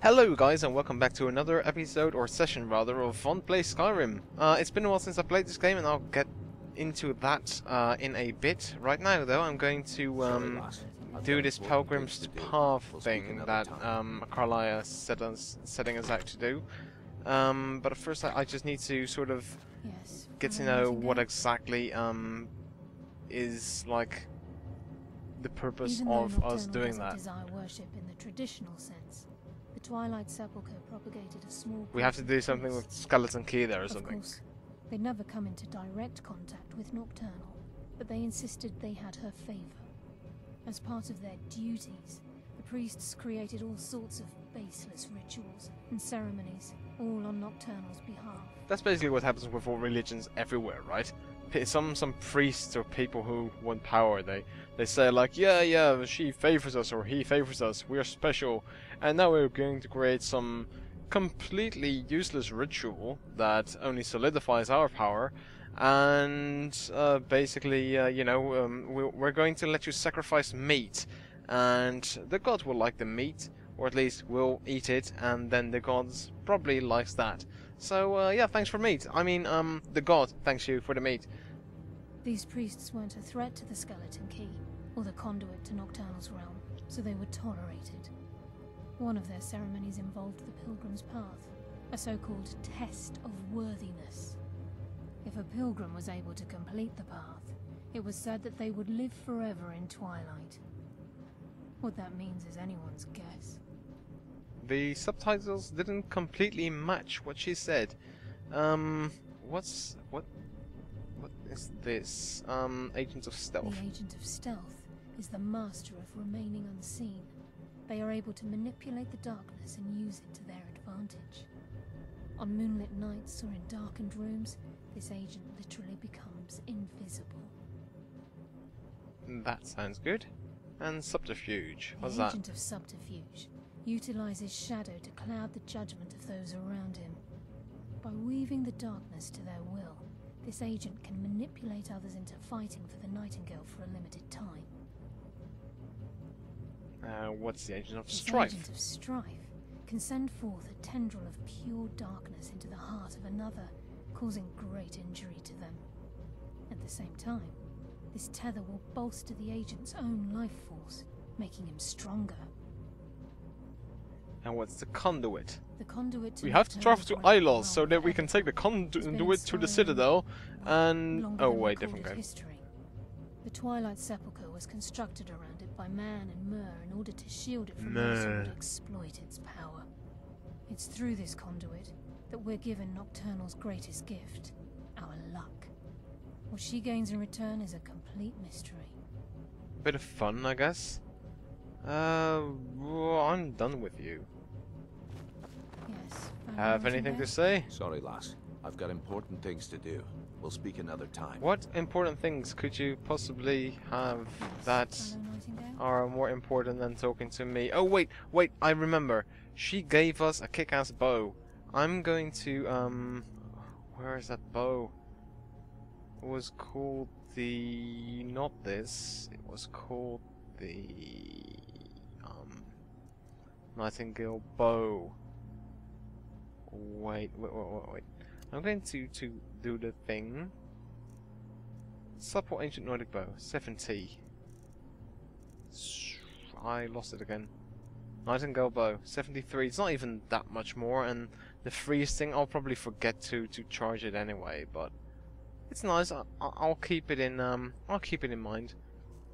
Hello guys and welcome back to another episode, or session rather, of Fun Play Skyrim. It's been a while since I played this game and I'll get into that in a bit. Right now though I'm going to do this Pilgrim's Path thing that Carlia setting us out to do. But at first I just need to sort of get to know what exactly is like the purpose of us doing that. Desire worship in the traditional sense. The Twilight Sepulcher propagated a small... We have to do something with Skeleton Key there or something. Of course, they'd never come into direct contact with Nocturnal, but they insisted they had her favor. As part of their duties, the priests created all sorts of baseless rituals and ceremonies, all on Nocturnal's behalf. That's basically what happens with all religions everywhere, right? Some priests or people who want power, they say like, yeah, she favors us or he favors us, we're special, and now we're going to create some completely useless ritual that only solidifies our power, and basically, we're going to let you sacrifice meat, and the god will like the meat, or at least we'll eat it, and then the gods probably likes that. So, yeah, thanks for meat. I mean, the god thanks you for the meat. These priests weren't a threat to the Skeleton Key, or the conduit to Nocturnal's realm, so they were tolerated. One of their ceremonies involved the Pilgrim's Path, a so-called test of worthiness. If a pilgrim was able to complete the path, it was said that they would live forever in Twilight. What that means is anyone's guess. The subtitles didn't completely match what she said. What is this? Agents of Stealth. The Agent of Stealth is the master of remaining unseen. They are able to manipulate the darkness and use it to their advantage. On moonlit nights or in darkened rooms, this agent literally becomes invisible. That sounds good. And subterfuge. What's that? The Agent of Subterfuge utilizes shadow to cloud the judgment of those around him. By weaving the darkness to their will, this agent can manipulate others into fighting for the Nightingale for a limited time. What's the Agent of Strife? The Agent of Strife can send forth a tendril of pure darkness into the heart of another, causing great injury to them. At the same time, this tether will bolster the agent's own life force, making him stronger. And what's the Conduit? The conduit to We have to travel to Ilos so that we can take the It's conduit to the been Citadel, and... longer oh than wait, recorded different game. history. The Twilight Sepulcher was constructed around it by man and Myr in order to shield it from those who would exploit its power. It's through this conduit that we're given Nocturnal's greatest gift, our luck. What she gains in return is a complete mystery. Bit of fun, I guess. Well, I'm done with you. Yes. Have anything to say? Sorry, lass. I've got important things to do. We'll speak another time. What important things could you possibly have that are more important than talking to me? Oh wait, I remember. She gave us a kick-ass bow. I'm going to, where is that bow? It was called the... not this. It was called the... Nightingale bow. Wait. I'm going to do the thing. Support Ancient Nordic Bow, 70. I lost it again. Nightingale Bow, 73. It's not even that much more, and the freeze thing, I'll probably forget to charge it anyway, but it's nice. I'll keep it in mind.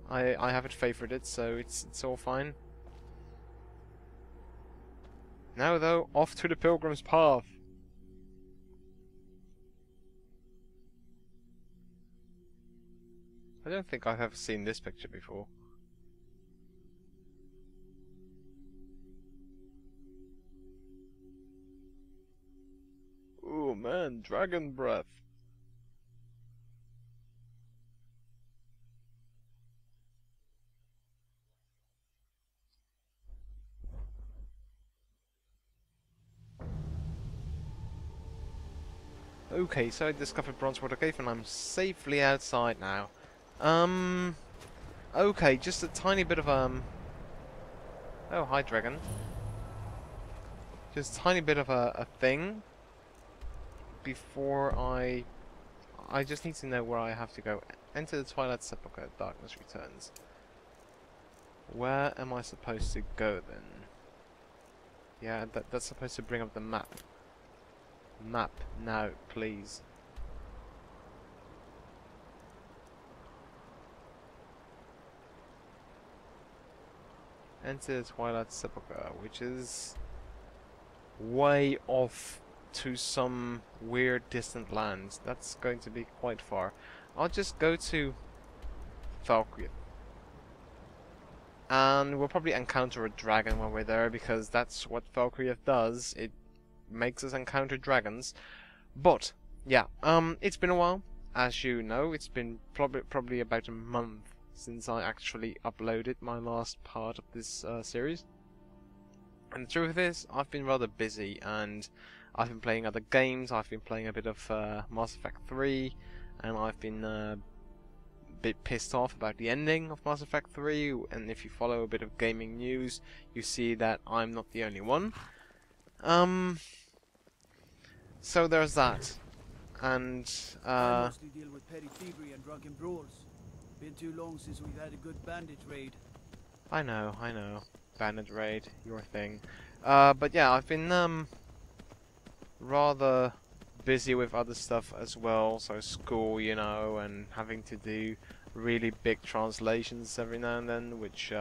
I have it favorited, so it's all fine. Now though, off to the Pilgrim's Path. I don't think I've ever seen this picture before. Oh man, dragon breath. Okay, so I discovered Bronzewater Cave and I'm safely outside now. Okay, just a tiny bit of, oh, hi, dragon. this tiny bit of a thing before I just need to know where I have to go. Enter the Twilight Sepulcher, darkness returns. Where am I supposed to go then? Yeah, that's supposed to bring up the map. Map now, please. Enter the Twilight Sepulcher, which is way off to some weird distant lands. That's going to be quite far. I'll just go to Valkyrie. And we'll probably encounter a dragon when we're there, because that's what Valkyrie does. It makes us encounter dragons. But yeah, it's been a while. As you know, it's been probably about a month since I actually uploaded my last part of this series. And the truth is, I've been rather busy, and I've been playing other games. I've been playing a bit of Mass Effect 3, and I've been a bit pissed off about the ending of Mass Effect 3, and if you follow a bit of gaming news, you see that I'm not the only one. So there's that. And I mostly deal with petty thievery and drunken brawls. Been too long since we've had a good bandit raid. I know. Bandit raid, your thing. But yeah, I've been rather busy with other stuff as well, so school, you know, and having to do really big translations every now and then, which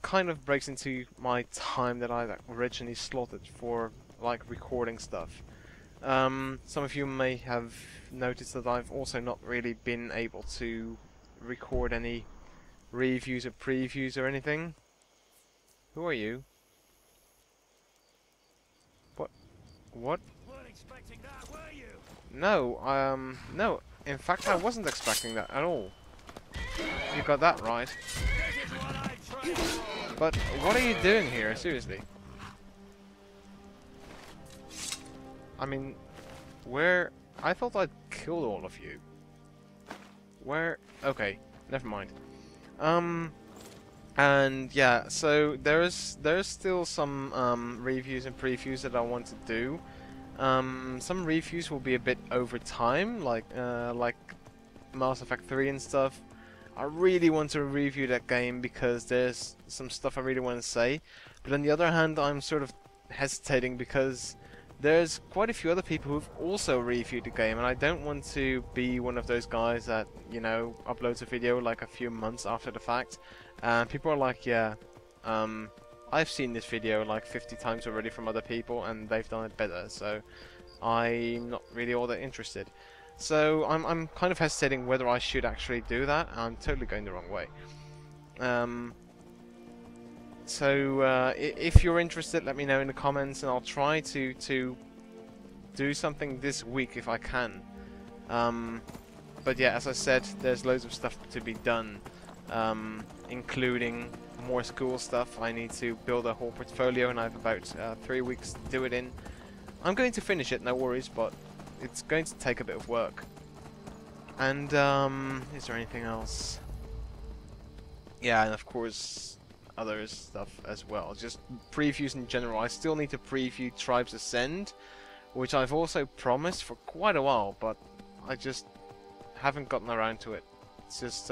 kind of breaks into my time that I originally slotted for like recording stuff. Some of you may have noticed that I've also not really been able to record any reviews or previews or anything. Who are you? What? Weren't expecting that, were you? No, no. In fact, I wasn't expecting that at all. You got that right. This is what I trained for. But what are you doing here? Seriously. I mean, where? I thought I'd killed all of you. Where? Okay, never mind. And yeah, so there's still some reviews and previews that I want to do. Some reviews will be a bit over time, like Mass Effect 3 and stuff. I really want to review that game because there's some stuff I really want to say. But on the other hand, I'm sort of hesitating because there's quite a few other people who've also reviewed the game, and I don't want to be one of those guys that, you know, uploads a video like a few months after the fact. And people are like, yeah, I've seen this video like 50 times already from other people and they've done it better, so I'm not really all that interested. So I'm kind of hesitating whether I should actually do that. I'm totally going the wrong way. So if you're interested, let me know in the comments, and I'll try to do something this week if I can. But yeah, as I said, there's loads of stuff to be done, including more school stuff. I need to build a whole portfolio, and I have about 3 weeks to do it in. I'm going to finish it, no worries, but it's going to take a bit of work. And is there anything else? Yeah, and of course other stuff as well. Just previews in general. I still need to preview Tribes Ascend, which I've also promised for quite a while, but I just haven't gotten around to it. It's just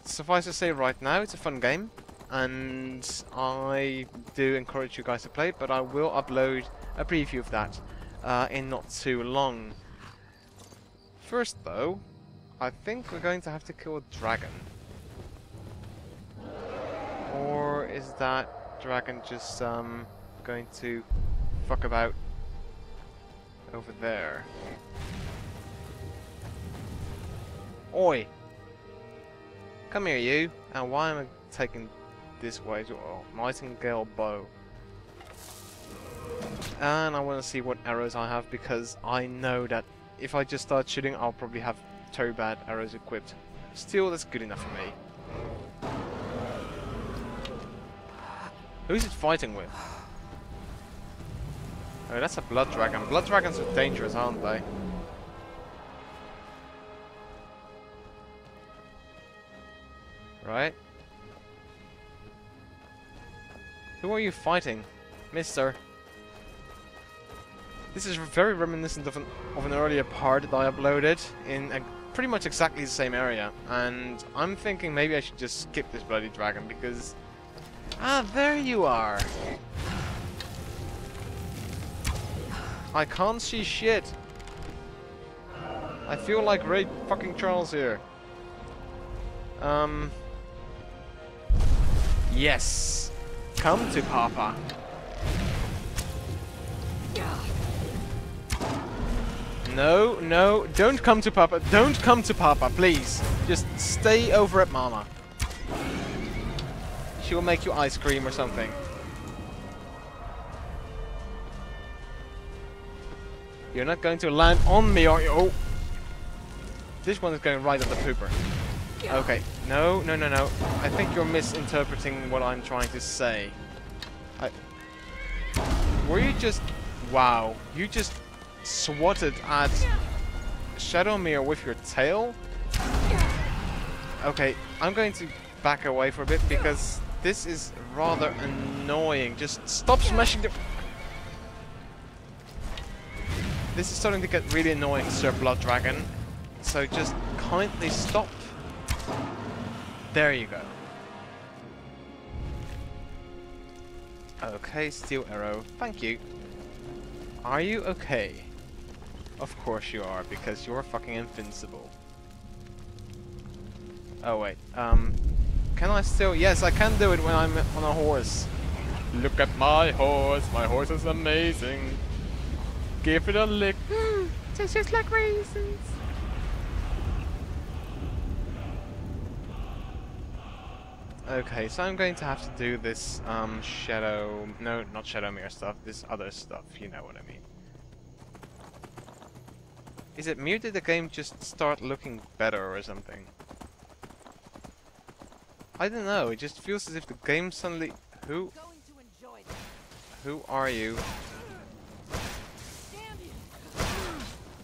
suffice to say right now, it's a fun game, and I do encourage you guys to play it, but I will upload a preview of that in not too long. First though, I think we're going to have to kill a dragon. Or is that dragon just going to fuck about over there? Oi! Come here, you. And why am I taking this way? Oh, Nightingale bow. And I want to see what arrows I have, because I know that if I just start shooting, I'll probably have very bad arrows equipped. Still, that's good enough for me. Who's it fighting with? Oh, that's a blood dragon. Blood dragons are dangerous, aren't they? Right? Who are you fighting? Mister? This is very reminiscent of an earlier part that I uploaded in pretty much exactly the same area. And I'm thinking maybe I should just skip this bloody dragon because... Ah, there you are! I can't see shit! I feel like Ray fucking Charles here. Yes! Come to Papa! No, no, don't come to Papa. Don't come to Papa, please. Just stay over at Mama. She will make you ice cream or something. You're not going to land on me, are you? Oh! This one is going right at the pooper. Okay. No, no, no, no. I think you're misinterpreting what I'm trying to say. Were you just... Wow. You just swatted at Shadowmere with your tail? Okay, I'm going to back away for a bit because this is rather annoying. Just stop smashing the... This is starting to get really annoying, Sir Blood Dragon. So just kindly stop. There you go. Okay, steel arrow. Thank you. Are you okay? Of course you are, because you're fucking invincible. Oh wait, can I still... Yes, I can do it when I'm on a horse. Look at my horse is amazing. Give it a lick. Tastes just like raisins. Okay, so I'm going to have to do this, shadow... No, not Shadowmere stuff, this other stuff, you know what I mean. Is it me or did the game just start looking better or something? I don't know, it just feels as if the game suddenly... Who are you?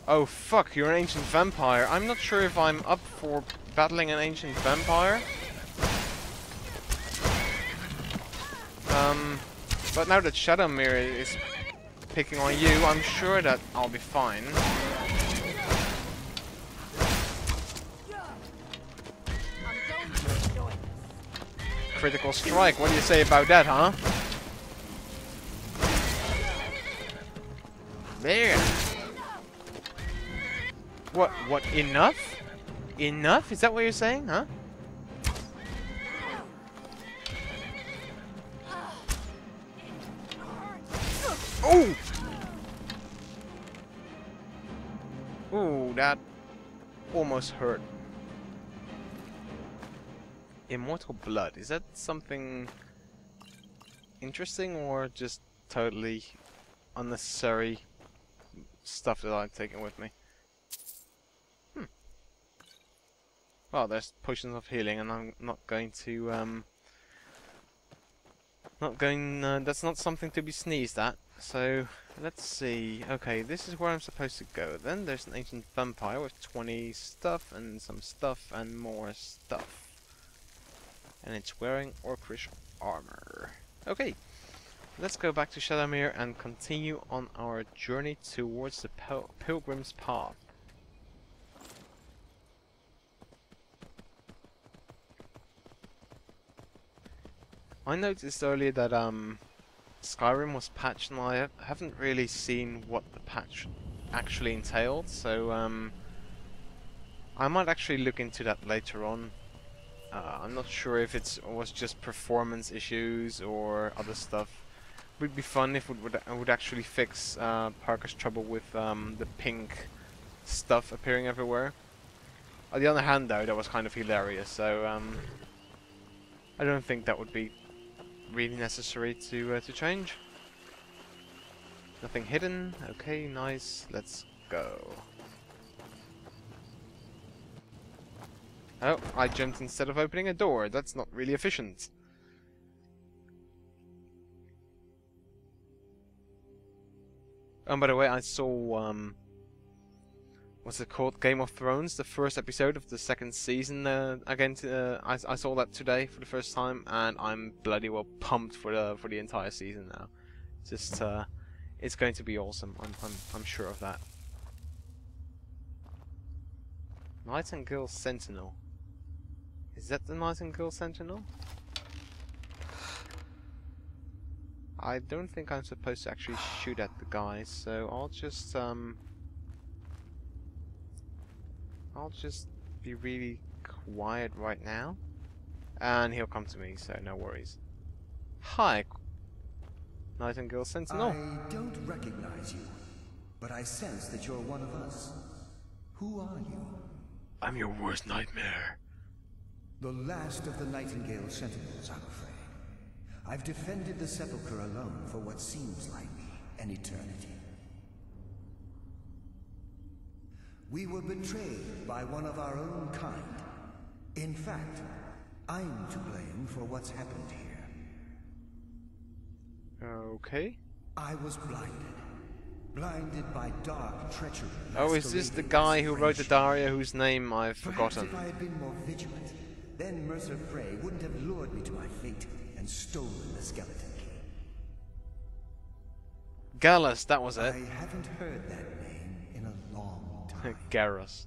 Oh fuck, you're an ancient vampire. I'm not sure if I'm up for battling an ancient vampire. But now that Shadowmere is picking on you, I'm sure that I'll be fine. Critical strike, what do you say about that, huh? There! What, enough? Enough? Is that what you're saying, huh? Oh! Ooh, that almost hurt. Immortal blood. Is that something interesting or just totally unnecessary stuff that I'm taking with me? Well, there's potions of healing, and I'm not going to that's not something to be sneezed at. So, let's see. Okay, this is where I'm supposed to go. Then there's an ancient vampire with 20 stuff and some stuff and more stuff. And it's wearing orcish armor. Okay, let's go back to Shadowmere and continue on our journey towards the Pilgrim's Path. I noticed earlier that Skyrim was patched, and I haven't really seen what the patch actually entailed, so I might actually look into that later on. I'm not sure if it was just performance issues or other stuff. It would be fun if it would actually fix Parker's trouble with the pink stuff appearing everywhere. On the other hand, though, that was kind of hilarious, so I don't think that would be really necessary to change. Nothing hidden. Okay, nice. Let's go. Oh, I jumped instead of opening a door. That's not really efficient. Oh, by the way, I saw what's it called? Game of Thrones, the first episode of the second season. Again, I saw that today for the first time, and I'm bloody well pumped for the entire season now. Just it's going to be awesome. I'm sure of that. Nightingale Sentinel. Is that the Nightingale Sentinel? I don't think I'm supposed to actually shoot at the guys, so I'll just be really quiet right now, and he'll come to me, so no worries. Hi, Nightingale Sentinel. I don't recognize you, but I sense that you're one of us. Who are you? I'm your worst nightmare. The last of the Nightingale Sentinels, I'm afraid. I've defended the Sepulcher alone for what seems like an eternity. We were betrayed by one of our own kind. In fact, I'm to blame for what's happened here. Okay. I was blinded by dark treachery. Oh, is this the guy who wrote the diary whose name I've forgotten? Perhaps if I had been more vigilant, then Mercer Frey wouldn't have lured me to my fate and stolen the skeleton key. Gallus, that was it. I haven't heard that name in a long time. Garrus.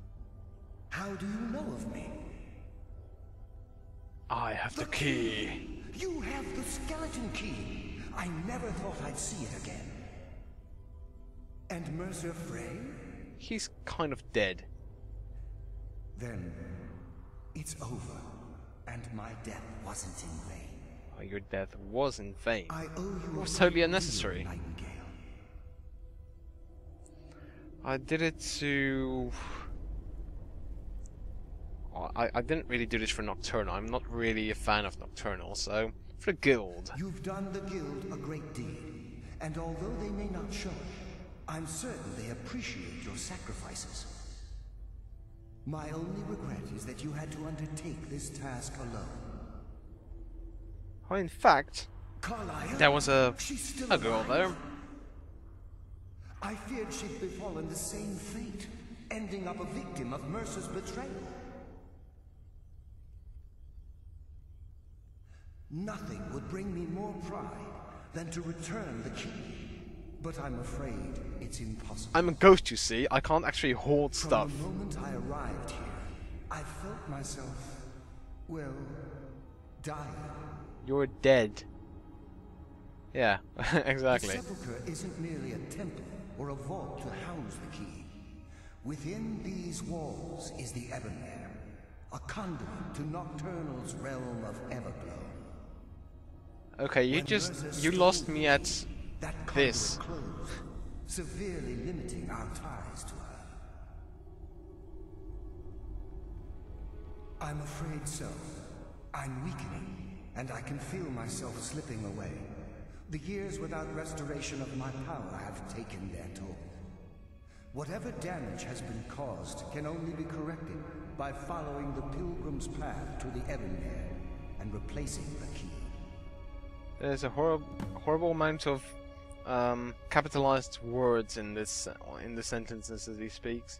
How do you know of me? I have the key. You have the skeleton key. I never thought I'd see it again. And Mercer Frey? He's kind of dead. Then it's over, and my death wasn't in vain. Oh, your death was in vain. I owe you It was a totally great unnecessary. deal, Nightingale. I did it to... Oh, I didn't really do this for Nocturnal. I'm not really a fan of Nocturnal, so... For the guild. You've done the guild a great deed, and although they may not show it, I'm certain they appreciate your sacrifices. My only regret is that you had to undertake this task alone. Oh, in fact, Carlisle, there was a she's still girl alive. there. I feared she'd befallen the same fate, ending up a victim of Mercer's betrayal. Nothing would bring me more pride than to return the key. But I'm afraid it's impossible. I'm a ghost, you see. I can't actually hold stuff. From the moment I arrived here, I felt myself, well, dying. You're dead. Yeah, The exactly. Sepulcher isn't merely a temple or a vault to house the key. Within these walls is the Ebonmere, a conduit to Nocturnal's realm of Everglow. Okay, you lost me at That this. conduit closed, severely limiting our ties to her. I'm afraid so. I'm weakening, and I can feel myself slipping away. The years without restoration of my power have taken their toll. Whatever damage has been caused can only be corrected by following the pilgrim's path to the Ebonmere and replacing the key. There's a horrible amount of capitalized words in the sentences as he speaks.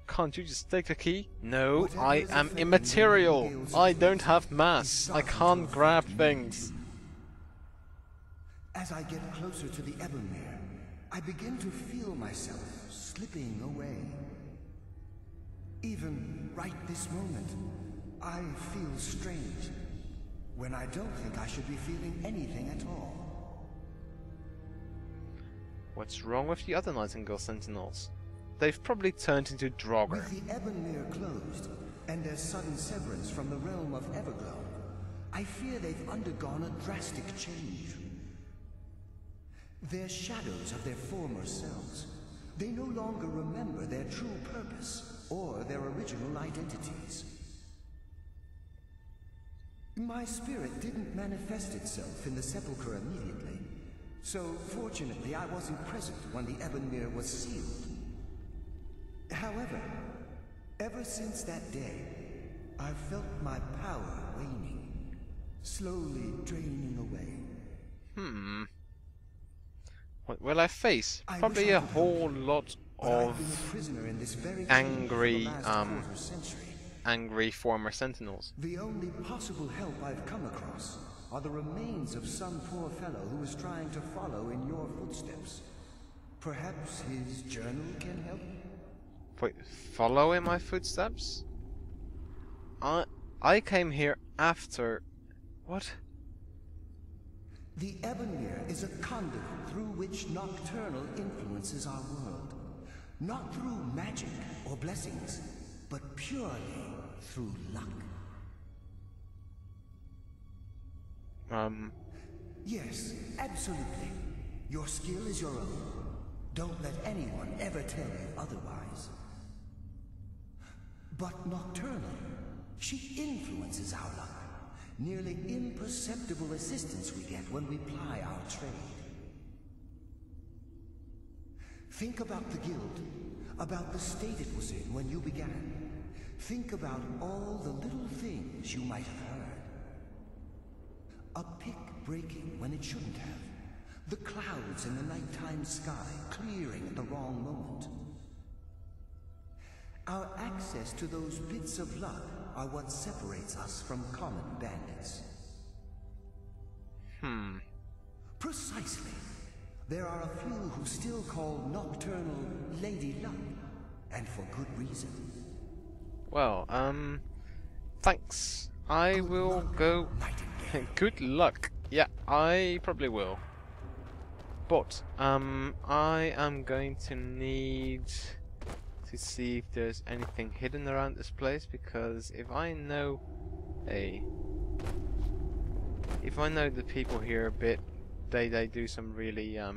Can't you just take the key? No, Whatever I is am affecting immaterial. Nightingale's I fate don't have is mass. I starting can't to grab affect me things. too. As I get closer to the Ebonmere, I begin to feel myself slipping away. Even right this moment, I feel strange, when I don't think I should be feeling anything at all. What's wrong with the other Nightingale Sentinels? They've probably turned into Draugr. With the Ebonmere closed, and their sudden severance from the realm of Everglow, I fear they've undergone a drastic change. They're shadows of their former selves. They no longer remember their true purpose or their original identities. My spirit didn't manifest itself in the Sepulcher immediately, so fortunately I wasn't present when the Ebonmere was sealed. However, ever since that day, I've felt my power waning, slowly draining away. What will I face? I Probably wish I a could whole lot But I've been a prisoner in this very cage for the last quarter century. angry former sentinels. The only possible help I've come across are the remains of some poor fellow who is trying to follow in your footsteps. Perhaps his journal can help? Wait, follow in my footsteps? I came here after... What? The Ebonmere is a conduit through which Nocturnal influences our world. Not through magic or blessings, but purely through luck. Yes, absolutely. Your skill is your own. Don't let anyone ever tell you otherwise. But Nocturnal, she influences our luck. Nearly imperceptible assistance we get when we ply our trade. Think about the guild, about the state it was in when you began. Think about all the little things you might have heard. A pick breaking when it shouldn't have. The clouds in the nighttime sky clearing at the wrong moment. Our access to those bits of luck are what separates us from common bandits. Precisely. There are a few who still call Nocturnal Lady Luck, and for good reason. Well, thanks. I will go... Good luck. Yeah, I probably will. But, I am going to need to see if there's anything hidden around this place, because if I know... if I know the people here a bit, they do some really, I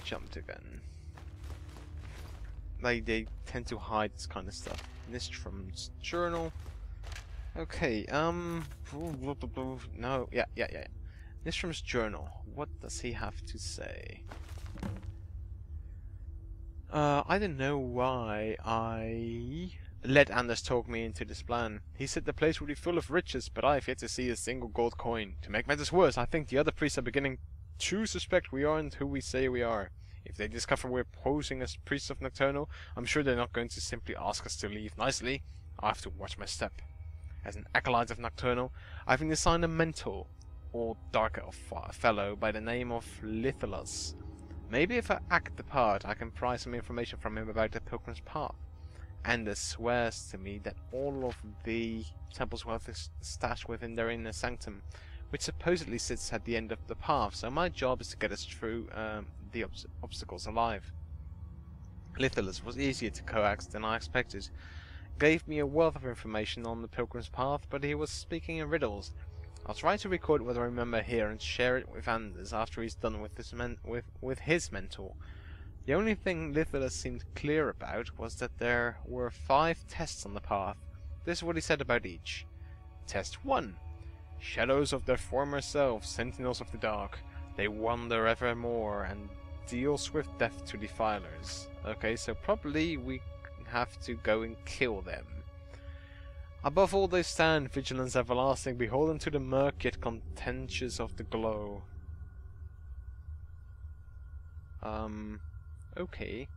jumped again. They tend to hide this kind of stuff. Nistrom's journal. Okay, no, yeah. Nistrom's journal. What does he have to say? I don't know why I let Anders talk me into this plan. He said the place would be full of riches, but I have yet to see a single gold coin. To make matters worse, I think the other priests are beginning to suspect we aren't who we say we are. If they discover we're posing as priests of Nocturnal, I'm sure they're not going to simply ask us to leave nicely. I have to watch my step. As an acolyte of Nocturnal, I've been assigned a mentor, or darker fellow, by the name of Lithelus. Maybe if I act the part, I can pry some information from him about the Pilgrim's Path. Anders swears to me that all of the temple's wealth is stashed within their inner sanctum, which supposedly sits at the end of the path, so my job is to get us through the obstacles alive. Lithelus was easier to coax than I expected. Gave me a wealth of information on the Pilgrim's Path, but he was speaking in riddles. I'll try to record what I remember here and share it with Anders after he's done with his mentor. The only thing Lithelus seemed clear about was that there were 5 tests on the path. This is what he said about each. Test 1. Shadows of their former selves, sentinels of the dark. They wander evermore and deal swift death to defilers. Okay, so probably we have to go and kill them. Above all they stand, vigilance everlasting, beholden to the murk yet contentious of the glow. Okay.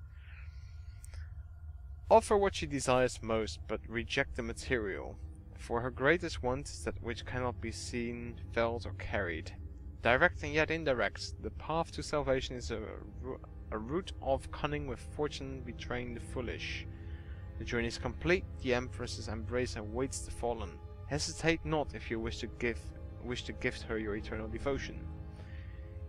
Offer what she desires most, but reject the material. For her greatest want is that which cannot be seen, felt, or carried. Direct and yet indirect, the path to salvation is a route of cunning with fortune betraying the foolish. The journey is complete, the Empress's embrace awaits the fallen. Hesitate not if you wish to gift her your eternal devotion.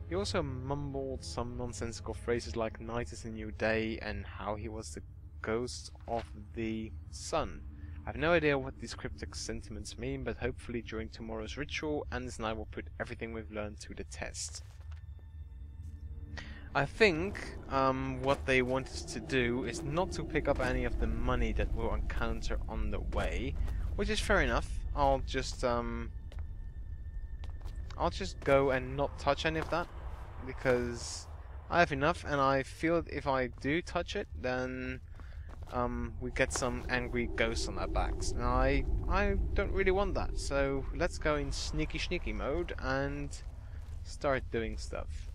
He also mumbled some nonsensical phrases like night is a new day and how he was the ghost of the sun. I have no idea what these cryptic sentiments mean, but hopefully during tomorrow's ritual, Anders and I will put everything we've learned to the test. I think what they want us to do is not to pick up any of the money that we'll encounter on the way, which is fair enough. I'll just go and not touch any of that, because I have enough, and I feel that if I do touch it, then we get some angry ghosts on our backs, and I don't really want that. So let's go in sneaky mode and start doing stuff.